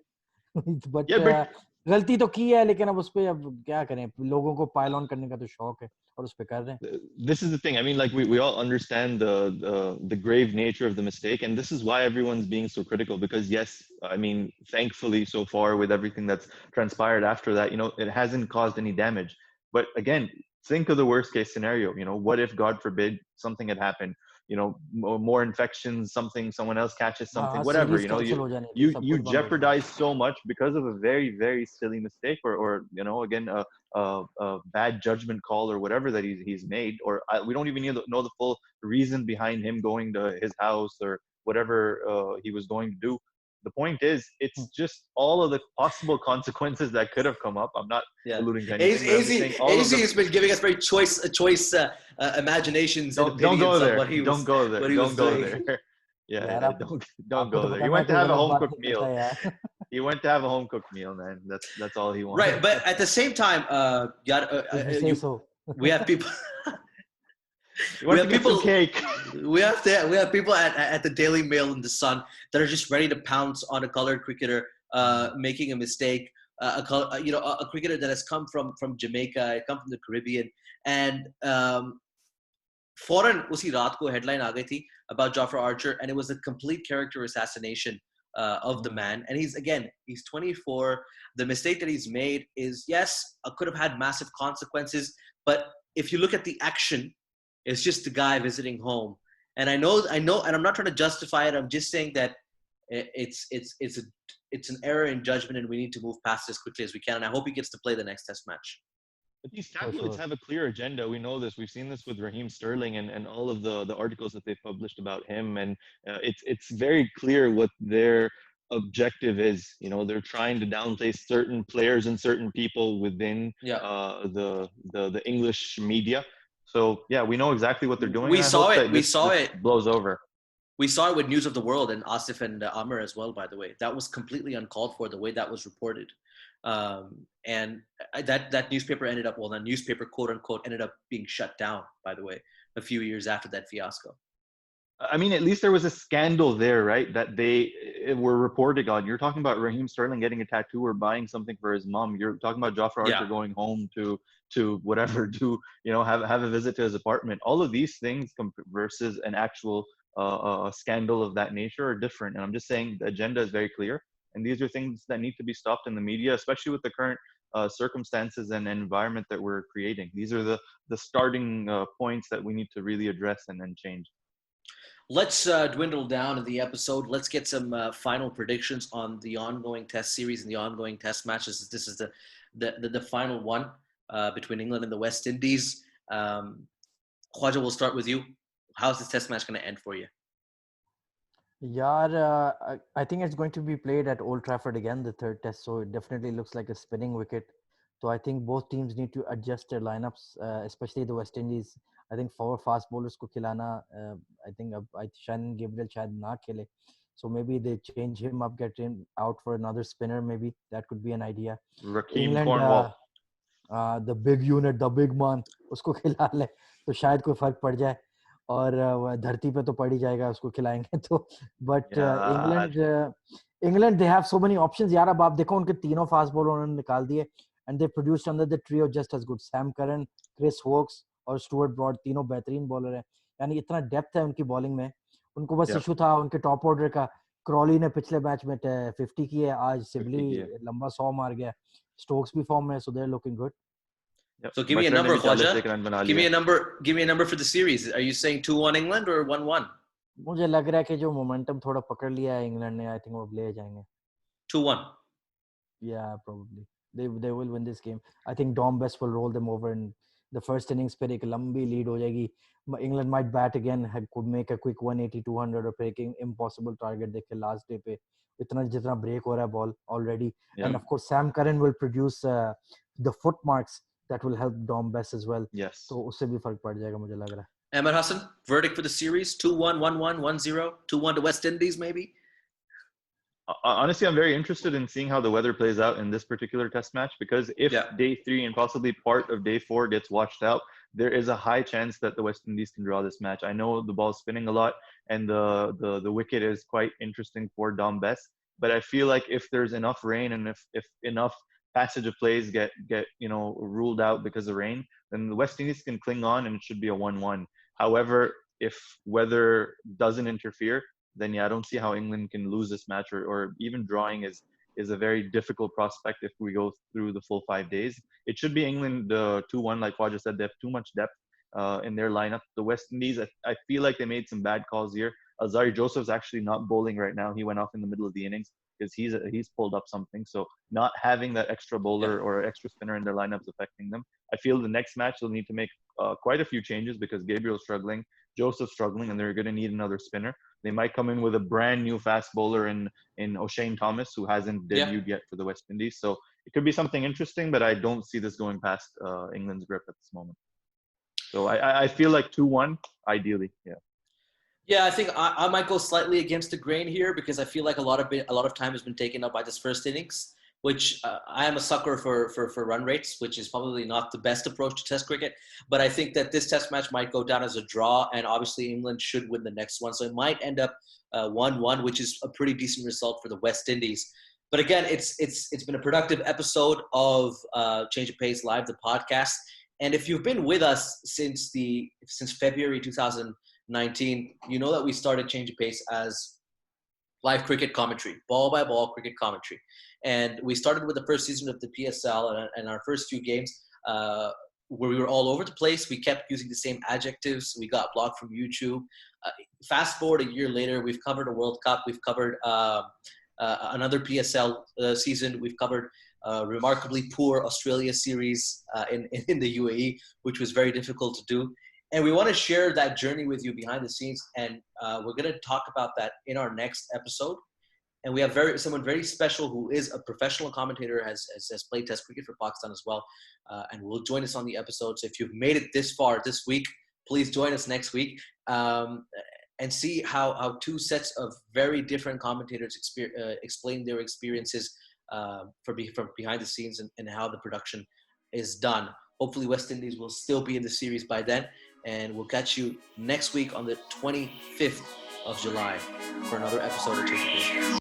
Yeah, बट but गलती तो की है, लेकिन अब उस पे अब क्या करें, लोगों को पाइल ऑन करने का तो शौक है और उस पे कर रहे हैं। this is the thing. I mean, like we all understand the grave nature of the mistake, and this is why everyone's being so critical. Because yes, I mean, thankfully so far with everything that's transpired after that, it hasn't caused any damage. But again, think of the worst case scenario. What if, God forbid, something had happened? More infections, someone else catches हाँ something, हाँ, whatever. Series cancel हो जानी थी, सब You कुछ बंद हो जाना। jeopardize so much because of a very very silly mistake, or again, a bad judgment call or whatever that he's made, or we don't even know the full reason behind him going to his house or whatever he was going to do. The point is, it's just all of the possible consequences that could have come up. I'm not Yeah. alluding to anything, but I'm just saying all of AZ the. has been giving us very choice imaginations and Don't go opinions on there. Don't go there. what he was Don't go doing. there. यार Yeah, आप, don't आपको तो go there. पता He है मैं went to कोई have a गलत home बात cooked नहीं meal. करता यार। He went to have a home cooked meal, man. That's all he Right, wanted. but at the same time, If you say so. we have people. He we went to have get some people cake. we have people at the Daily Mail and the Sun that are just ready to pounce on a colored cricketer making a mistake. A cricketer that has come from Jamaica, come from the Caribbean, and foreign usi raat ko headline aa gayi thi about Jofra Archer, and it was a complete character assassination of the man. And he's 24. The mistake that he's made is, yes, could have had massive consequences, but if you look at the action, it's just a guy visiting home. And I know, and I'm not trying to justify it. I'm just saying that it's an error in judgment, and we need to move past as quickly as we can. And I hope he gets to play the next Test match. But these For tabloids sure. have a clear agenda. We know this. We've seen this with Raheem Sterling and all of the articles that they've published about him. And it's very clear what their objective is. They're trying to downplay certain players and certain people within Yeah. the English media. So yeah, we know exactly what they're doing, We and I saw hope it. that We this saw it. blows over. We saw it with News of the World and Asif and Amr as well, by the way. That was completely uncalled for, the way that was reported. And that newspaper the newspaper, quote unquote, ended up being shut down, by the way, a few years after that fiasco. I mean, at least there was a scandal there, right? That they were reporting on. You're talking about Raheem Sterling getting a tattoo or buying something for his mom. You're talking about Jofra Archer going home to whatever, to have a visit to his apartment. All of these things versus an actual scandal of that nature are different. And I'm just saying the agenda is very clear, and these are things that need to be stopped in the media, especially with the current circumstances and environment that we're creating. These are the starting points that we need to really address and then change. Let's dwindle down in the episode. Let's get some final predictions on the ongoing Test series and the ongoing Test matches. This is the final one between England and the West Indies. Khwaja, we'll start with you. How's this Test match going to end for you? Yeah, I think it's going to be played at Old Trafford again, the third Test. So it definitely looks like a spinning wicket. So I think both teams need to adjust their lineups, especially the West Indies. I think four fast bowlers ko khilana. I think Shannon Gabriel shayad na khele. So maybe they change him up, get him out for another spinner. Maybe that could be an idea. Rakeem England, Cornwall. the big unit, the big man, उसको खिला ले तो शायद कोई फर्क पड़ जाए, और धरती पे तो पड़ ही जाएगा उसको खिलाएंगे तो. But England they have so many options यार. अब आप देखो उनके तीनों फास्ट बॉलर उन्होंने निकाल दिए, and they produced under the trio just as good. Sam Curran, Chris Woakes और स्टुअर्ट ब्रॉड, तीनों बेहतरीन बॉलर हैं. यानी इतना डेप्थ है उनकी बॉलिंग में. उनको बस इशू था उनके टॉप ऑर्डर का. क्रॉली ने पिछले मैच में 50 की है, आज सिबली लंबा 100 मार गया. स्टोक्स भी फॉर्म में, so they are looking good. Yep. So give me a number, Khwaja. Give me a number. Give me a number for the series. Are you saying 2-1 England or 1-1? मुझे लग रहा है कि जो मोमेंटम थोड़ा पकड़ लिया है इंग्लैंड ने, आई थिंक वो ले जाएंगे. 2-1. Yeah, probably. They will win this game. I think Dom Best will roll them over in the first innings. फिर एक लंबी lead हो जाएगी. England might bat again, could make a quick 180, 200 or फिर एक impossible target देखे last day पे. इतना जितना break हो रहा है ball already. Yeah. And of course Sam Curran will produce the foot marks that will help Dom Bess as well. Yes. तो उससे भी फर्क पड़ जाएगा मुझे लग रहा है. Ahmed Hassan, verdict for the series: 2-1, 1-1, 1-0, 2-1 to West Indies, maybe. Honestly, I'm very interested in seeing how the weather plays out in this particular test match, because if day 3 and possibly part of day 4 gets washed out, there is a high chance that the West Indies can draw this match. I know the ball's spinning a lot and the wicket is quite interesting for Dom Bess, but I feel like if there's enough rain and if enough passage of plays get ruled out because of rain, then the West Indies can cling on and it should be a 1-1. However, if weather doesn't interfere, then I don't see how England can lose this match, or even drawing is a very difficult prospect if we go through the full 5 days. It should be England 2-1, like Khwaja said. They have too much depth in their lineup. The West Indies, I feel like they made some bad calls here. Azari Joseph's actually not bowling right now. He went off in the middle of the innings because he's pulled up something. So not having that extra bowler or extra spinner in their lineup is affecting them. I feel the next match they'll need to make quite a few changes because Gabriel's struggling, Joseph's struggling, and they're going to need another spinner. They might come in with a brand new fast bowler in O'Shane Thomas, who hasn't debuted yet for the West Indies. So it could be something interesting, but I don't see this going past England's grip at this moment. So I feel like 2-1, ideally, Yeah, I think I might go slightly against the grain here because I feel like a lot of time has been taken up by this first innings, which I am a sucker for run rates, which is probably not the best approach to Test cricket. But I think that this Test match might go down as a draw, and obviously England should win the next one. So it might end up 1-1, which is a pretty decent result for the West Indies. But again, it's been a productive episode of Change of Pace Live, the podcast. And if you've been with us since February 2019, you know that we started Change of Pace as live cricket commentary, ball by ball cricket commentary. And we started with the first season of the PSL and our first few games where we were all over the place. We kept using the same adjectives. We got blocked from YouTube. Fast forward a year later, we've covered a World Cup. We've covered another PSL season. We've covered remarkably poor Australia series in the UAE, which was very difficult to do. And we want to share that journey with you behind the scenes. And we're going to talk about that in our next episode. And we have someone very special who is a professional commentator, has played Test cricket for Pakistan as well, and will join us on the episode. So if you've made it this far this week, please join us next week and see how two sets of very different commentators explain their experiences from behind the scenes and how the production is done. Hopefully West Indies will still be in the series by then, and we'll catch you next week on the 25th of July for another episode of Change of Pace.